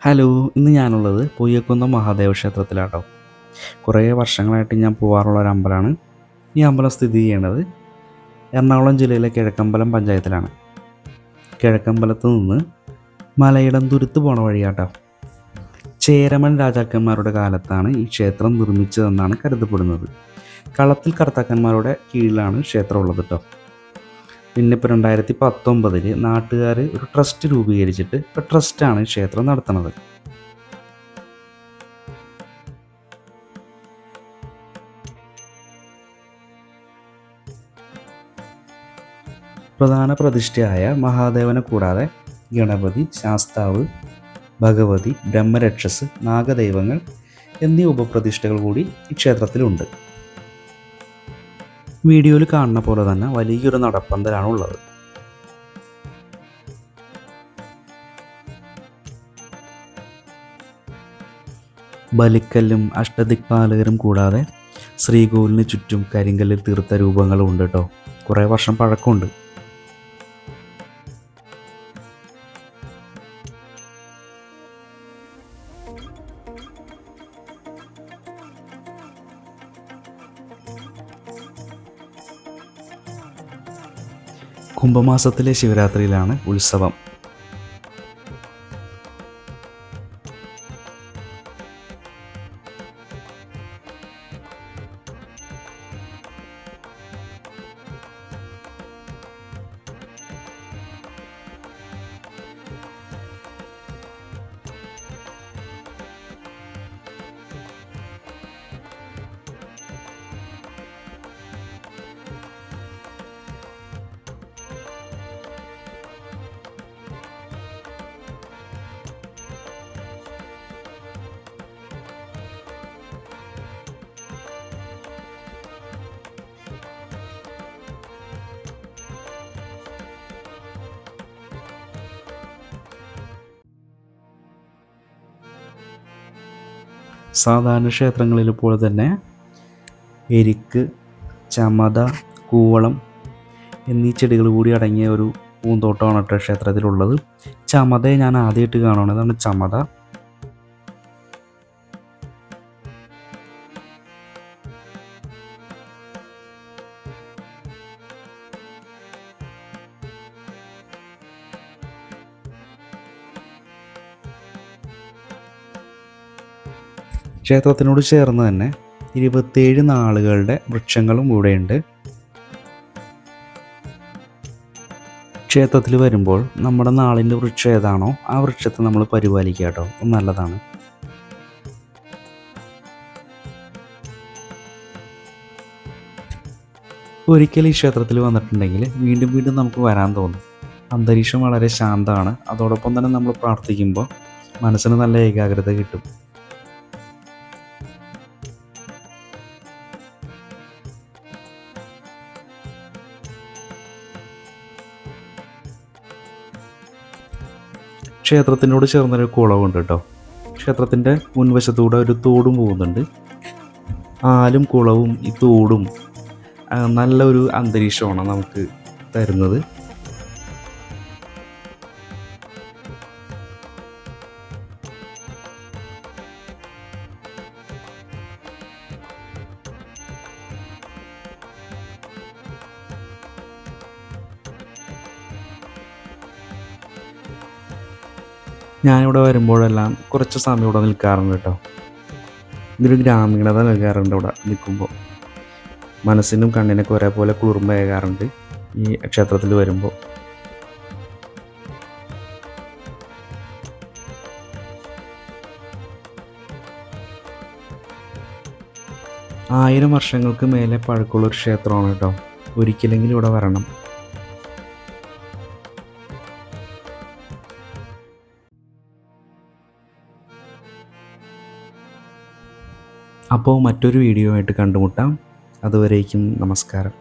Hello, ഇന്ന് ഞാനുള്ളത് പൂയക്കുന്നം മഹാദേവ ക്ഷേത്രത്തിലാട്ടോ. കുറേ വർഷങ്ങളായിട്ട് ഞാൻ പോകാറുള്ള ഒരു അമ്പലമാണ്. ഈ അമ്പലം സ്ഥിതി ചെയ്യുന്നത് എറണാകുളം ജില്ലയിലെ കിഴക്കമ്പലം പഞ്ചായത്തിലാണ്. കിഴക്കമ്പലത്ത് നിന്ന് മലയിടംതുരുത്ത് പോണ വഴിയാട്ടോ. ചേരമൻ രാജാക്കന്മാരുടെ കാലത്താണ് ഈ ക്ഷേത്രം നിർമ്മിച്ചതെന്നാണ് കരുതപ്പെടുന്നത്. കളത്തിൽ കർത്താക്കന്മാരുടെ കീഴിലാണ് ക്ഷേത്രം ഉള്ളത് കേട്ടോ. പിന്നെ ഇപ്പോൾ 2019 നാട്ടുകാർ ഒരു ട്രസ്റ്റ് രൂപീകരിച്ചിട്ട് ഇപ്പോൾ ട്രസ്റ്റാണ് ക്ഷേത്രം നടത്തുന്നത്. പ്രധാന പ്രതിഷ്ഠയായ മഹാദേവനെ കൂടാതെ ഗണപതി, ശാസ്താവ്, ഭഗവതി, ബ്രഹ്മരക്ഷസ്, നാഗദൈവങ്ങൾ എന്നീ ഉപപ്രതിഷ്ഠകൾ കൂടി ഈ ക്ഷേത്രത്തിലുണ്ട്. വീഡിയോയിൽ കാണുന്ന പോലെ തന്നെ വലിയൊരു നടപ്പന്തലാണ് ഉള്ളത്. ബലിക്കല്ലും അഷ്ടദിക്പാലകരും കൂടാതെ ശ്രീകോവിലിന് ചുറ്റും കരിങ്കല്ലിൽ തീർത്ത രൂപങ്ങളും ഉണ്ട് കേട്ടോ. കുറേ വർഷം പഴക്കമുണ്ട്. കുംഭമാസത്തിലെ ശിവരാത്രിയിലാണ് ഉത്സവം. സാധാരണ ക്ഷേത്രങ്ങളിൽ പോലെ തന്നെ എരിക്ക്, ചമത, കൂവളം എന്നീ ചെടികൾ കൂടി അടങ്ങിയ ഒരു പൂന്തോട്ടമാണ് കേട്ടോ ക്ഷേത്രത്തിലുള്ളത്. ചമതയെ ഞാൻ ആദ്യമായിട്ട് കാണുകയാണ്. അതാണ് ചമത. ക്ഷേത്രത്തിനോട് ചേർന്ന് തന്നെ 27 നാളുകളുടെ വൃക്ഷങ്ങളും കൂടെയുണ്ട്. ക്ഷേത്രത്തിൽ വരുമ്പോൾ നമ്മുടെ നാളിൻ്റെ വൃക്ഷം ഏതാണോ ആ വൃക്ഷത്തെ നമ്മൾ പരിപാലിക്കുക കേട്ടോ. നല്ലതാണ്. ഒരിക്കൽ ഈ ക്ഷേത്രത്തിൽ വന്നിട്ടുണ്ടെങ്കിൽ വീണ്ടും വീണ്ടും നമുക്ക് വരാൻ തോന്നും. അന്തരീക്ഷം വളരെ ശാന്തമാണ്. അതോടൊപ്പം തന്നെ നമ്മൾ പ്രാർത്ഥിക്കുമ്പോൾ മനസ്സിന് നല്ല ഏകാഗ്രത കിട്ടും. ക്ഷേത്രത്തിനോട് ചേർന്നൊരു കുളമുണ്ട് കേട്ടോ. ക്ഷേത്രത്തിൻ്റെ മുൻവശത്തൂടെ ഒരു തോടും പോകുന്നുണ്ട്. ആലും കുളവും ഈ തോടും നല്ലൊരു അന്തരീക്ഷമാണ് നമുക്ക് തരുന്നത്. ഞാനിവിടെ വരുമ്പോഴെല്ലാം കുറച്ച് സമയം ഇവിടെ നിൽക്കാറുണ്ട് കേട്ടോ. ഇതൊരു ഗ്രാമീണത നൽകാറുണ്ട് ഇവിടെ നിൽക്കുമ്പോൾ. മനസ്സിനും കണ്ണിനൊക്കെ ഒരേപോലെ കുളിർമയേകാറുണ്ട് ഈ ക്ഷേത്രത്തിൽ വരുമ്പോൾ. ആയിരം വർഷങ്ങൾക്ക് മേലെ പഴക്കമുള്ളൊരു ക്ഷേത്രമാണ് കേട്ടോ. ഒരിക്കലെങ്കിലും ഇവിടെ വരണം. അപ്പോൾ മറ്റൊരു വീഡിയോ ആയിട്ട് കണ്ടുമുട്ടാം. അതുവരേക്കും നമസ്കാരം.